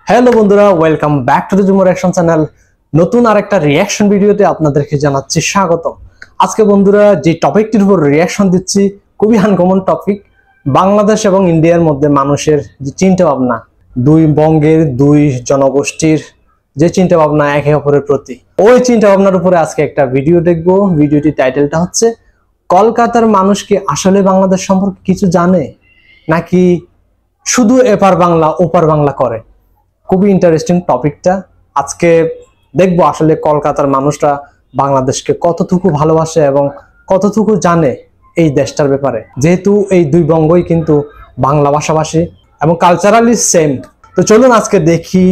Hello বন্ধুরা, welcome back to the Jumo reaction channel. নতুন আরেকটা রিঅ্যাকশন ভিডিওতে আপনাদেরকে জানাচ্ছি স্বাগত। আজকে বন্ধুরা যে টপিকটির উপর রিঅ্যাকশন দিচ্ছি খুবই আনকমন টপিক। বাংলাদেশ এবং ইন্ডিয়ার মধ্যে মানুষের যে চিন্তা ভাবনা, দুই বঙ্গের দুই জনগোষ্ঠীর যে চিন্তা ভাবনা একে অপরের প্রতি, ওই চিন্তা ভাবনার উপরে আজকে একটা ভিডিও দেখব। ভিডিওটির টাইটেলটা হচ্ছে কলকাতার মানুষ কি আসলে বাংলাদেশ সম্পর্কে কিছু জানে, নাকি শুধু এপার বাংলা ওপার বাংলা করে। খুবই ইন্টারেস্টিং টপিকটা। আজকে দেখবো আসলে কলকাতার মানুষরা বাংলাদেশকে কতটুকু ভালোবাসে এবং কতটুকু জানে এই দেশটার ব্যাপারে, যেহেতু এই দুই বঙ্গই কিন্তু বাংলা ভাষাভাষী এবং কালচারালি সেম। তো চলুন আজকে দেখি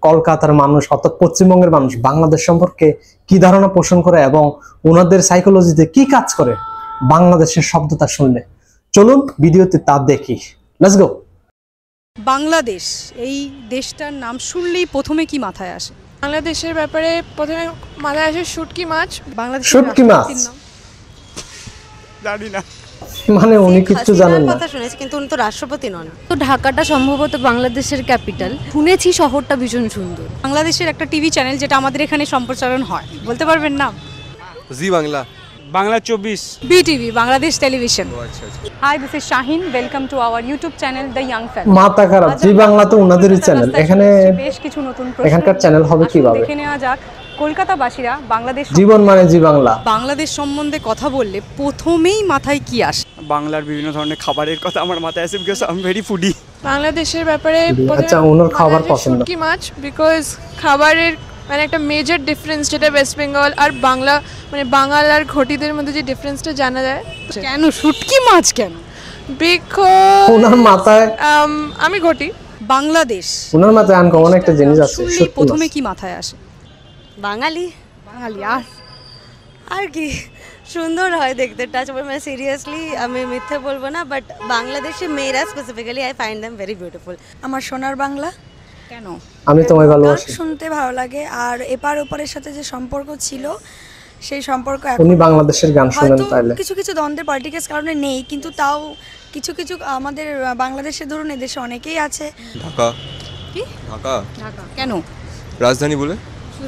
কলকাতার মানুষ অর্থাৎ পশ্চিমবঙ্গের মানুষ বাংলাদেশ সম্পর্কে কি ধারণা পোষণ করে এবং ওনাদের সাইকোলজিতে কি কাজ করে বাংলাদেশের শব্দটা শুনলে। চলুন ভিডিওতে তা দেখি, লেটস গো। বাংলাদেশ এই দেশটার নাম শুনলেই প্রথমে কি মাথায় আসে? বাংলাদেশের ব্যাপারে প্রথমে মাথায় আসে শুটকি মাছ। বাংলাদেশ শুটকি মাছ জানি না, মানে উনি কিছু জানেন না। কথা শুনেছি কিন্তু উনি তো রাষ্ট্রপতি নন। তো ঢাকাটা সম্ভবত বাংলাদেশের ক্যাপিটাল, শুনেছি শহরটা ভীষণ সুন্দর। বাংলাদেশের একটা টিভি চ্যানেল যেটা আমাদের এখানে সম্প্রচারণ হয়, বলতে পারবেন নাম? Zee Bangla, Bangla 24, BTV, Bangladesh television. Hi, this is Shahin, welcome to our YouTube channel the young family. মাথা খারাপ, জি বাংলা তো ওনাদেরই চ্যানেল। এখানে বেশ কিছু নতুন এখানকার চ্যানেল হবে কিভাবে দেখে নেওয়া যাক। কলকাতাবাসীরা বাংলাদেশ জীবন মানে জি বাংলা, বাংলাদেশ সম্বন্ধে কথা বললে প্রথমেই মাথায় কি আসে? বাংলার বিভিন্ন ধরনের খাবারের কথা আমার মাথায় আসে, because I am very foodie. বাংলাদেশের ব্যাপারে আচ্ছা, ওনার খাবার পছন্দ শুটকি মাছ, বিকজ খাবারের মানে একটা মেজর ডিফারেন্স যেটা ওয়েস্ট বেঙ্গল আর বাংলা মানে বাঙাল আর ঘটিদের মধ্যে যে ডিফারেন্সটা জানা যায়। কেন শুটকি মাছ কেন? বিকজ ওনার মাথায় আমি ঘটি। বাংলাদেশ ওনার মাথায় আনকমন একটা জিনিস আছে, শুনলেই প্রথমে কি মাথায় আসে? বাঙালি বাঙালি আর কি সুন্দর হয় দেখতে, টাচ মানে সিরিয়াসলি আমি মিথ্যে বলবো না, বাট বাংলাদেশে মেয়েরা specifically I find them very beautiful. আমার সোনার বাংলা, কেন? আমি তোমায় ভালোবাসি শুনতে ভালো লাগে, আর এপার ওপারের সাথে যে সম্পর্ক ছিল সেই সম্পর্ক উনি বাংলাদেশের গান শুনেন তাইলে কিছু কিছু দ্বন্দ্বের পলিটিক্যাল কারণে নেই, কিন্তু তাও কিছু কিছু আমাদের বাংলাদেশে ধরুন এদেশে অনেকেই আছে। ঢাকা, কি ঢাকা ঢাকা কেন? রাজধানী বলে,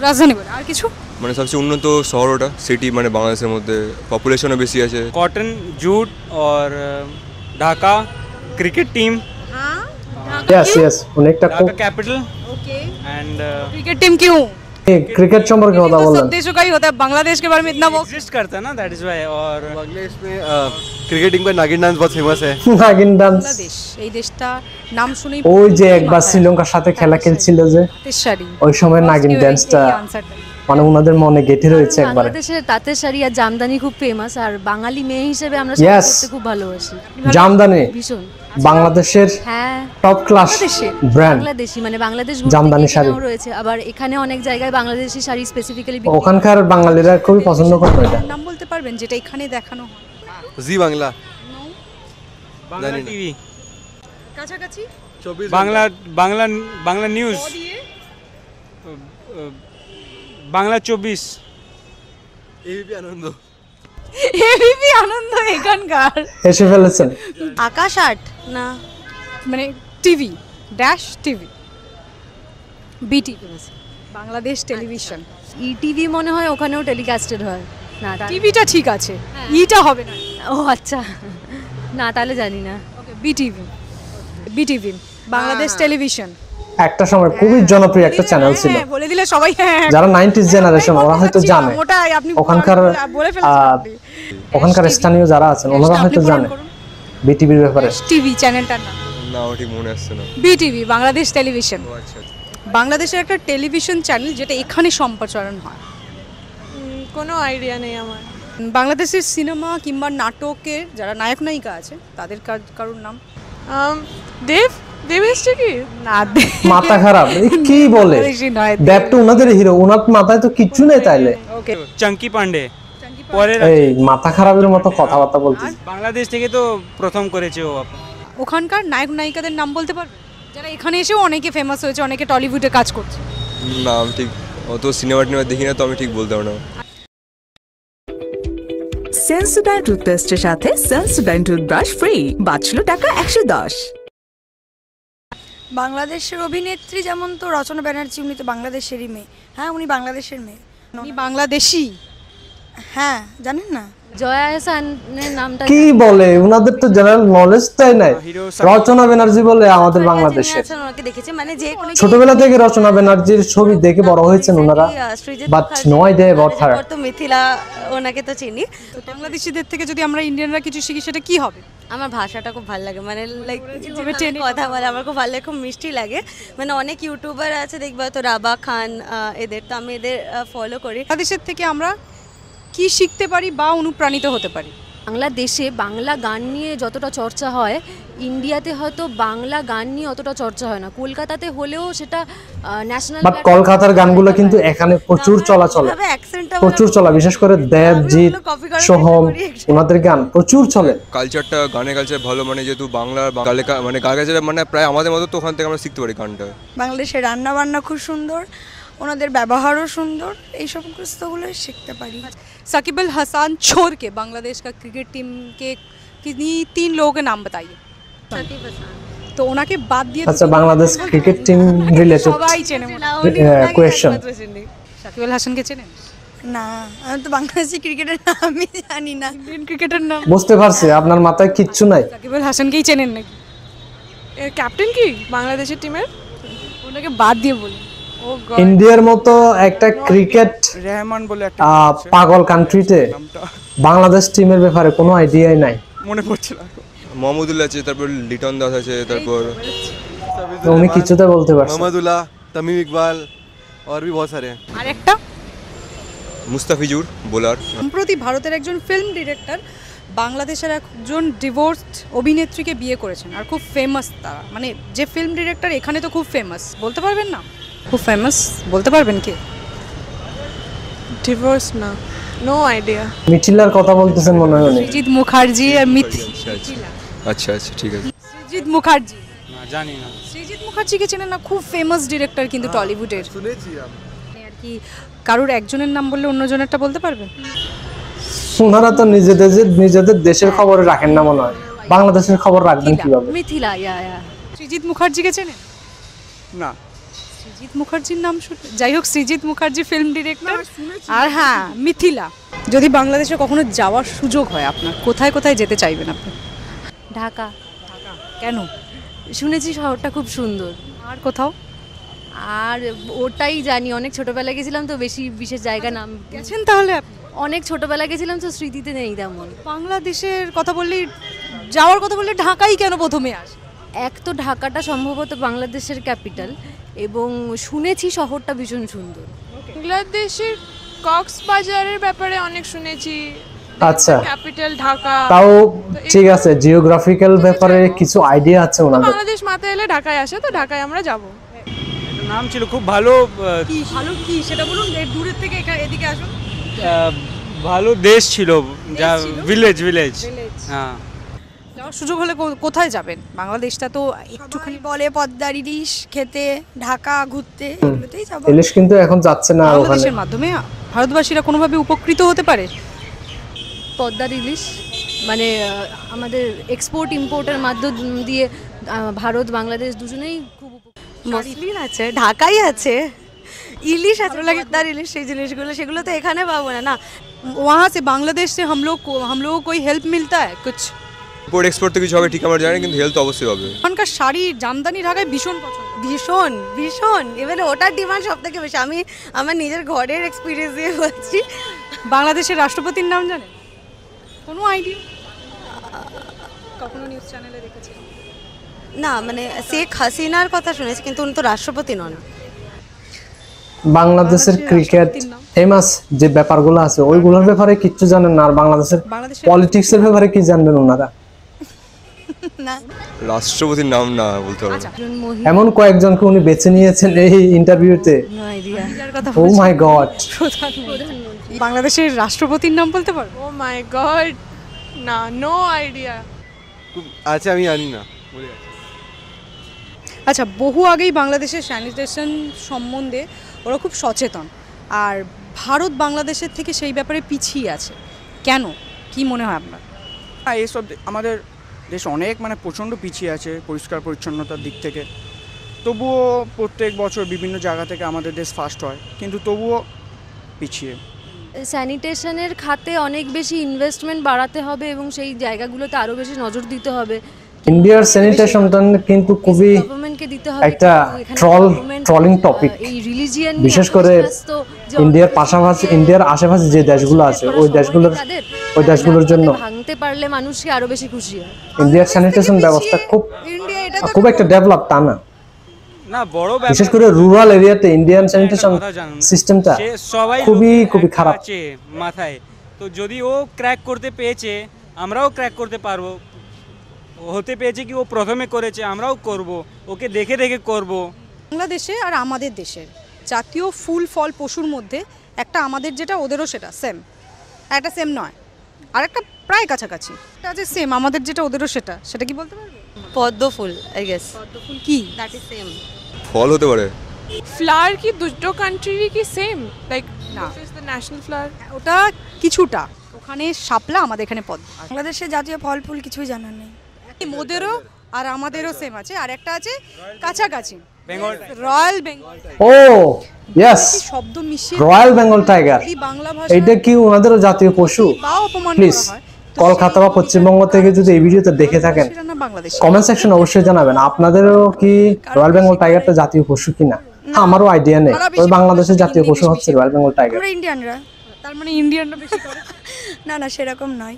রাজধানী বলে আর কিছু? মানে সবচেয়ে উন্নত শহর ওটা, সিটি, মানে বাংলাদেশের মধ্যে পপুলেশনও বেশি আছে। कॉटन जूट और Dhaka cricket team, yes yes অনেকটা খুব Dhaka capital okay. And cricket team क्यों? ক্রিকেট সম্পর্কে কথা तो বলেন। सब देशों का ही होता है, बांग्लादेश के बारे में इतना वो एग्जिस्ट करता है ना, दैट इज व्हाई। और बांग्लादेश में क्रिकेटिंग में नागिन डांस बहुत फेमस है। নাগিন ডান্স, বাংলাদেশ এই দেশটা নাম শুনেই ওই যে একবার শ্রীলঙ্কার সাথে খেলা খেলছিল যে তেশারি, ওই সময় নাগিন ডান্সটা মানে ওনাদের মনে গেঁথে রয়েছে একবারে। বাংলাদেশের তাঁতের শাড়ি আর জামদানি খুব ফেমাস, আর বাঙালি মেয়ে হিসেবে আমরা শাড়ি Yes. পরতে খুব ভালোবাসি জামদানি ভীষণ। বাংলাদেশের হ্যাঁ, টপ ক্লাস ব্র্যান্ড বাংলাদেশি মানে বাংলাদেশ জামদানি শাড়ি রয়েছে, আবার এখানে অনেক জায়গায় বাংলাদেশি শাড়ি স্পেসিফিক্যালি ওখানকার বাঙালিরা খুবই পছন্দ করে এটা। নাম বলতে পারবেন যেটা এখানে দেখানো হয়? জি বাংলা, बांग्ला जानी ना। टीवी, কাছাকাছি बांग्ला बांग्ला बांग्ला न्यूज़, बांग्ला 24, एबीपी आनंद। এবিপি আনন্দ এখানকার এসে ফেলেছেন। আকাশ আট না মানে TV dash TV, BTV Bangladesh television. ETV মনে হয় ওখানেও টেলিকাস্টেড হয় না, টিভিটা ঠিক আছে, ইটা হবে না। ও আচ্ছা, না তাহলে জানি না। ওকে, বিটিভি, বিটিভি বাংলাদেশ টেলিভিশন একটা সময় খুবই জনপ্রিয় একটা চ্যানেল ছিল, হ্যাঁ, বলে দিলে সবাই হ্যাঁ যারা 90s জেনারেশন ওরা হয়তো জানে। ওটাই আপনি ওখানকার বলে ফেলেছেন আপনি। ওখানকার স্থানীয় যারা আছেন ওনারা হয়তো জানে বিটিভির ব্যাপারে। টিভি চ্যানেলটার নাম না ঠিক মনে আসছে না। BTV Bangladesh television. আচ্ছা, বাংলাদেশের একটা টেলিভিশন চ্যানেল যেটা এখানে সম্প্রচারণ হয়। কোনো আইডিয়া নেই আমার। বাংলাদেশের সিনেমা কিংবা নাটকের যারা নায়ক নায়িকা আছে তাদের কারোর নাম? দেব, দেব এসছে কি না, মাথা খারাপ, এই কি বলে? বাংলাদেশি নয়। দেবটা ওনাদের হিরো, ওনার মাথায় তো কিচ্ছু নেই তাইলে। ওকে, चंकी पांडे পরের এই মাথা খারাপের মতো কথাবার্তা বলছিস। বাংলাদেশ থেকে তো প্রথম করেছে ও। ওখানকার নায়ক নায়িকাদের নাম বলতে পারবে যারা এখানে এসেও অনেকে ফেমাস হয়েছে, অনেকে টলিউডে কাজ করছে? না আমি ঠিক অত সিনেমা টিনেমা দেখি না, তো আমি ঠিক বলতে পারবো না। সেন্সোডাইন টুথপেস্টের সাথে সেন্সোডাইন টুথব্রাশ ফ্রি, বাঁচলো টাকা 110। বাংলাদেশের অভিনেত্রী যেমন তো রচনা ব্যানার্জি, উনি তো বাংলাদেশেরই মেয়ে। হ্যাঁ, উনি বাংলাদেশের মেয়ে। উনি বাংলাদেশি। হ্যাঁ, জানেন না? জয়া এহসানের নামটা কি বলে, ওনাদের তো জেনারেল নলেজটাই নাই। রচনা ব্যানার্জি বলে আমাদের বাংলাদেশে, ওনাকে দেখেছি, মানে যে ছোটবেলা থেকে রচনা ব্যানার্জির ছবি দেখে বড় হয়েছেন ওনারা, but no idea about her. তো মিথিলা, ওনাকে তো চিনি। তো বাংলাদেশিদের থেকে যদি আমরা ইন্ডিয়ানরা কিছু শিখি সেটা কি হবে? আমার ভাষাটা খুব ভালো লাগে, মানে লাইক কথা বলে আমার খুব ভালো লাগে, খুব মিষ্টি লাগে। মানে অনেক ইউটিউবার আছে দেখবা তো, রাবা খান, এদের তো আমি এদের ফলো করি। বাংলাদেশের থেকে আমরা কি শিখতে পারি বা অনুপ্রাণিত হতে পারি? বাংলাদেশে বাংলা গান নিয়ে যতটা চর্চা হয়, ইন্ডিয়াতে হয়তো বাংলা গান নিয়ে অতটা চর্চা হয় না। কলকাতাতে হলেও সেটা ন্যাশনাল, বাট কলকাতার গানগুলো কিন্তু এখানে প্রচুর চলাচলে, প্রচুর চলা, বিশেষ করে দেবজিৎ, সোহম, ওনাদের গান প্রচুর চলে। কালচারটা, গানের কালচার ভালো, মানে যেহেতু বাংলার মানে কালচার মানে প্রায় আমাদের মতো, তো ওখান থেকে আমরা শিখতে পারি গানটা। বাংলাদেশের রান্না বান্না খুব সুন্দর, ওনাদের ব্যবহারও সুন্দর, এই সমস্তগুলো শিখতে পারি। साकिब अल हसन छोड़ के बांग्लादेश का क्रिकेट टीम के किन्हीं 3 लोगों के नाम बताइए। तो ওনাকে বাদ দিয়ে আচ্ছা, বাংলাদেশ ক্রিকেট টিম রিলেটেড সবাই চেনে কোয়েশ্চেন। সাকিব আল হাসানকে চেনেন? না, আমি তো বাংলাদেশি ক্রিকেটের নামই জানি না। ইন্ডিয়ান ক্রিকেটার নাম বুঝতে পারছি, আপনার মাথায় কিচ্ছু নাই। সাকিব আল হাসানকেই চেনেন নাকি? ক্যাপ্টেন কি বাংলাদেশের টিমের? ওনাকে বাদ দিয়ে বলুন। ও গড, ইন্ডিয়ার মতো একটা ক্রিকেট রেহমান বলে একটা পাগল কান্ট্রিতে বাংলাদেশ টিমের ব্যাপারে কোনো আইডিয়াই নাই। মনে পড়ছে না। মোহাম্মদুল্লাহ আছে, তারপর লিটন দাস আছে, তারপর উনি কিছুতে বলতে পারছেন। मोहम्मदुल्लाह, तमीम इकबाल और भी बहुत सारे हैं। আর একটা মুস্তাফিজুর বোলার। সম্প্রতি ভারতের একজন ফিল্ম ডিরেক্টর বাংলাদেশের একজন ডিভোর্সড অভিনেত্রীকে বিয়ে করেছেন, আর খুব ফেমাস তারা। মানে যে ফিল্ম ডিরেক্টর এখানে তো খুব ফেমাস, বলতে পারবেন না? খুব ফেমাস, বলতে পারবেন কে? ডিভোর্স না, নো আইডিয়া। মিথিলার কথা বলতেছেন মনে হয় উনি। সৃজিত মুখার্জি আর আচ্ছা আচ্ছা, ঠিক আছে। সৃজিত মুখার্জি, না জানি না। সৃজিত মুখার্জিকে চেনেন না? খুব ফেমাস ডিরেক্টর কিন্তু টলিউডের। আর কি কারোর একজনের নাম বললে অন্যজনেরটা বলতে পারবেন? ওনারা তো নিজেদের দেশের খবর রাখেন না মনে হয়, বাংলাদেশের খবর রাখবেন কিভাবে? মিথিলা। সৃজিত মুখার্জিকে চেনেন? না। সৃজিত মুখার্জির নাম শুনে, যাই হোক, সৃজিত মুখার্জি ফিল্ম ডিরেক্টর। আর হ্যাঁ, মিথিলা। যদি বাংলাদেশে কখনো যাওয়ার সুযোগ হয় আপনার, কোথায় কোথায় যেতে চাইবেন আপনি? ঢাকা। কেন? শুনেছি শহরটা খুব সুন্দর। আর কোথাও আর ওটাই জানি, অনেক ছোটবেলায় গেছিলাম তো, বেশি বিশেষ জায়গা নাম গেছেন তাহলে আপনি? অনেক ছোটবেলায় গেছিলাম তো, স্মৃতিতে নেই তেমন। বাংলাদেশের কথা বললেই, যাওয়ার কথা বললে ঢাকাই কেন প্রথমে আসে? এক তো ঢাকাটা সম্ভবত বাংলাদেশের ক্যাপিটাল, এবং শুনেছি শহরটা ভীষণ সুন্দর। বাংলাদেশের কক্সবাজারের ব্যাপারে অনেক শুনেছি। আচ্ছা, ক্যাপিটাল ঢাকা, তাও ঠিক আছে, জিওগ্রাফিক্যাল ব্যাপারে কিছু আইডিয়া আছে ওনাদের। বাংলাদেশ মাথায় এলে ঢাকায় আসে, তো ঢাকায় আমরা যাব। নাম ছিল খুব ভালো, কি ভালো কি সেটা বলুন, দূরের থেকে এদিকে আসুন। ভালো দেশ ছিল, যা ভিলেজ। হ্যাঁ, যাওয়ার সুযোগ হলে কোথায় যাবেন? বাংলাদেশটা তো একটুখানি বলে পদ্মার ইলিশ খেতে, ঢাকা ঘুরতে, এগুলোতেই যাবো। ইলিশ কিন্তু এখন যাচ্ছে না ওখানে। বাংলাদেশের মাধ্যমে ভারতবাসীরা কোনোভাবে উপকৃত হতে পারে। পদ্মার ইলিশ মানে আমাদের এক্সপোর্ট ইম্পোর্টের মাধ্যম দিয়ে ভারত বাংলাদেশ দুজনেই খুব মসলিন আছে, ঢাকাই আছে, ইলিশ আছে, পদ্মার ইলিশ, সেই জিনিসগুলো সেগুলো তো এখানে পাবো না। না, वहाँ से बांग्लादेश से हम लोग को कोई हेल्प मिलता है कुछ? ইম্পোর্ট এক্সপোর্ট তো কিছু হবে ঠিক আমরা জানি, কিন্তু হেলথ অবশ্যই হবে। ওখানকার শাড়ি, জামদানি ঢাকায় ভীষণ পছন্দ। ভীষণ ভীষণ, এবারে ওটার ডিমান্ড সব থেকে বেশি। আমি আমার নিজের ঘরের এক্সপিরিয়েন্স দিয়ে বলছি। বাংলাদেশের রাষ্ট্রপতির নাম জানেন? কোনো আইডিয়া? কখনো নিউজ চ্যানেলে দেখেছেন? না, মানে শেখ হাসিনার কথা শুনেছি, কিন্তু উনি তো রাষ্ট্রপতি নন। বাংলাদেশের ক্রিকেট ফেমাস যে ব্যাপারগুলো আছে ওইগুলোর ব্যাপারে কিচ্ছু জানেন না, আর বাংলাদেশের পলিটিক্সের ব্যাপারে কি জানবেন ওনারা? না, রাষ্ট্রপতির নাম না বলতে পারবো। এমন কয়েকজনকে উনি বেছে নিয়েছেন এই ইন্টারভিউতে। ও মাই গড, বাংলাদেশের রাষ্ট্রপতির নাম বলতে পারবো? ও মাই গড, না, নো আইডিয়া। আচ্ছা, আমি জানি না। আচ্ছা, বহু আগেই বাংলাদেশের স্যানিটেশন সম্বন্ধে ওরা খুব সচেতন, আর ভারত বাংলাদেশের থেকে সেই ব্যাপারে পিছিয়ে আছে। কেন, কি মনে হয় আপনার? এইসব আমাদের দেশ অনেক মানে প্রচণ্ড পিছিয়ে আছে পরিষ্কার পরিচ্ছন্নতার দিক থেকে। তবুও প্রত্যেক বছর বিভিন্ন জায়গা থেকে আমাদের দেশ ফার্স্ট হয়, কিন্তু তবুও পিছিয়ে। স্যানিটেশনের খাতে অনেক বেশি ইনভেস্টমেন্ট বাড়াতে হবে এবং সেই জায়গাগুলোতে আরও বেশি নজর দিতে হবে। ইন্ডিয়ার স্যানিটেশনটা কিন্তু খুবই একটা ট্রলিং টপিক, বিশেষ করে ইন্ডিয়ার পাশাপাশি ইন্ডিয়ার আশেপাশে যে দেশগুলো আছে ওই দেশগুলোর জন্য ভাঙতে পারলে মানুষকে আরো বেশি খুশি হয়। ইন্ডিয়ার স্যানিটেশন ব্যবস্থা খুব একটা ডেভেলপ তা না, বিশেষ করে রুরাল এরিয়াতে ইন্ডিয়ান স্যানিটেশন সিস্টেমটা খুবই খারাপ মাথায়। তো যদি ও ক্র্যাক করতে পেয়েছে আমরাও ক্র্যাক করতে পারবো, হতে পেয়েছে কি ও প্রথমে করেছে আমরাও করব, ওকে দেখে দেখে করব। বাংলাদেশে আর আমাদের দেশের জাতীয় ফুল ফল পশুর মধ্যে একটা আমাদের যেটা ওদেরও সেটা সেম, একটা সেম নয় আর একটা প্রায় কাছাকাছি, এটা যে সেম আমাদের যেটা ওদেরও সেটা কি বলতে পারবে? পদ্ম ফুল আই গেস। পদ্ম ফুল কি? That is same. ফল হতে পারে। ফ্লাওয়ার কি দুটো কান্ট্রিরই কি সেম? লাইক না, ইজ দ্য ন্যাশনাল ফ্লাওয়ার। ওটা কিছুটা, ওখানে শাপলা, আমাদের এখানে পদ্ম। বাংলাদেশে জাতীয় ফল ফুল কিছুই জানা নেই। ওদেরও আর আমাদেরও সেম আছে, আর একটা আছে কাছাকাছি, বেঙ্গল রয়্যাল বেঙ্গল। ও ইয়েস, শব্দ মিশিয়ে রয়্যাল বেঙ্গল টাইগার, বাংলা ভাষা এটা কি ওনাদেরও জাতীয় পশু? প্লিজ কলকাতা বা পশ্চিমবঙ্গ থেকে যদি এই ভিডিওতে দেখে থাকেন কমেন্ট সেকশনে অবশ্যই জানাবেন আপনাদেরও কি রয়্যাল বেঙ্গল টাইগারটা জাতীয় পশু কিনা। আমারও আইডিয়া নেই, তবে বাংলাদেশের জাতীয় পশু হচ্ছে রয়্যাল বেঙ্গল টাইগার। আমরা ইন্ডিয়ানরা, তার মানে ইন্ডিয়ানরা বেশি করে? না সেরকম নয়।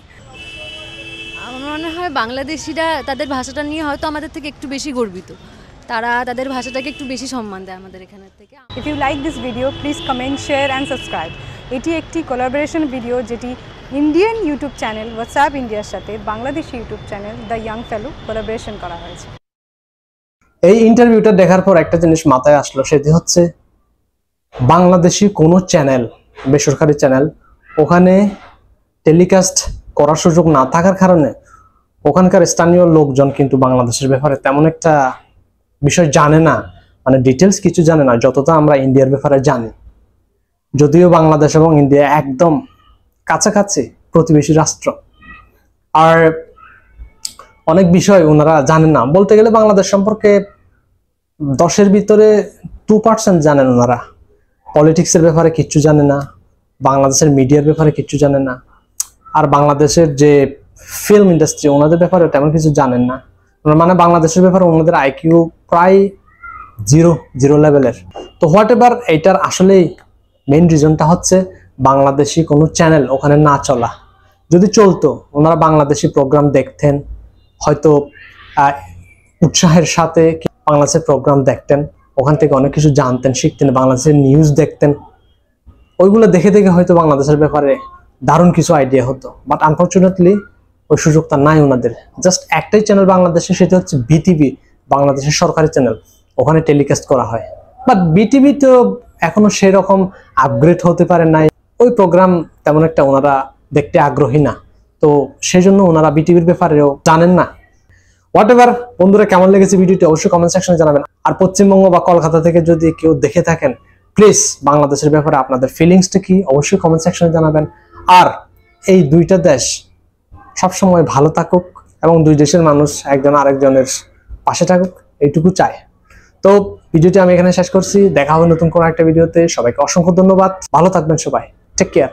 আমার মনে হয় বাংলাদেশিরা তাদের ভাষাটা নিয়ে হয়তো আমাদের থেকে একটু বেশি গর্বিত, তারা তাদের ভাষাটাকে একটু বেশি সম্মান দেয় আমাদের এখানের থেকে। If you like this video please comment, share and subscribe. এটি একটি কোলাবোরেশন ভিডিও যেটি ইন্ডিয়ান ইউটিউব চ্যানেল হোয়াটসঅ্যাপ ইন্ডিয়ার সাথে Bangladeshi YouTube channel the young fellow collaboration করা হয়েছে। এই ইন্টারভিউটা দেখার পর একটা জিনিস মাথায় আসলো, সেটি হচ্ছে বাংলাদেশি কোনো চ্যানেল, বেসরকারি চ্যানেল, ওখানে টেলিকাস্ট করার সুযোগ না থাকার কারণে ওখানকার স্থানীয় লোকজন কিন্তু বাংলাদেশের ব্যাপারে তেমন একটা বিষয় জানে না, মানে ডিটেলস কিছু জানে না যতটা আমরা ইন্ডিয়ার ব্যাপারে জানি। যদিও বাংলাদেশ এবং ইন্ডিয়া একদম কাছাকাছি প্রতিবেশী রাষ্ট্র, আর অনেক বিষয় ওনারা জানেন না। বলতে গেলে বাংলাদেশ সম্পর্কে 10-এর ভিতরে 2% জানেন ওনারা। পলিটিক্সের ব্যাপারে কিচ্ছু জানে না, বাংলাদেশের মিডিয়ার ব্যাপারে কিচ্ছু জানে না, আর বাংলাদেশের যে ফিল্ম ইন্ডাস্ট্রি ওনাদের ব্যাপারে তেমন কিছু জানেন না। মানে বাংলাদেশের ব্যাপারে ওনাদের আইকিউ প্রায় জিরো লেভেলের। তো হোয়াট এভার, এইটার আসলেই মেইন রিজনটা হচ্ছে বাংলাদেশি কোনো চ্যানেল ওখানে না চলা। যদি চলতো ওনারা বাংলাদেশি প্রোগ্রাম দেখতেন, হয়তো উৎসাহের সাথে বাংলাদেশের প্রোগ্রাম দেখতেন, ওখান থেকে অনেক কিছু জানতেন, শিখতেন, বাংলাদেশের নিউজ দেখতেন, ওইগুলো দেখে দেখে হয়তো বাংলাদেশের ব্যাপারে দারুণ কিছু আইডিয়া হতো। বাট আনফর্চুনেটলি ওই সুযোগটা নাই ওনাদের। জাস্ট একটাই চ্যানেল বাংলাদেশে, সেটা হচ্ছে বিটিভি, বাংলাদেশের সরকারি চ্যানেল, ওখানে টেলিকাস্ট করা হয়। বাট বিটিভি তো এখনো সেরকম আপগ্রেড হতে পারে নাই, ওই প্রোগ্রাম তেমন একটা ওনারা দেখতে আগ্রহী না, তো সেই জন্য ওনারা বিটিভির ব্যাপারেও জানেন না। হোয়াট এভার, বন্ধুরা কেমন লেগেছে ভিডিওটি অবশ্যই কমেন্ট সেকশনে জানাবেন। আর পশ্চিমবঙ্গ বা কলকাতা থেকে যদি কেউ দেখে থাকেন প্লিজ বাংলাদেশের ব্যাপারে আপনাদের ফিলিংসটা কি অবশ্যই কমেন্ট সেকশনে জানাবেন। আর এই দুইটা দেশ সবসময় ভালো থাকুক এবং দুই দেশের মানুষ একজন আরেকজনের পাশে থাকুক, এইটুকু চাই। তো ভিডিওটি আমি এখানে শেষ করছি, দেখা হবে নতুন কোনো একটা ভিডিওতে। সবাইকে অসংখ্য ধন্যবাদ, ভালো থাকবেন সবাই, টেক কেয়ার।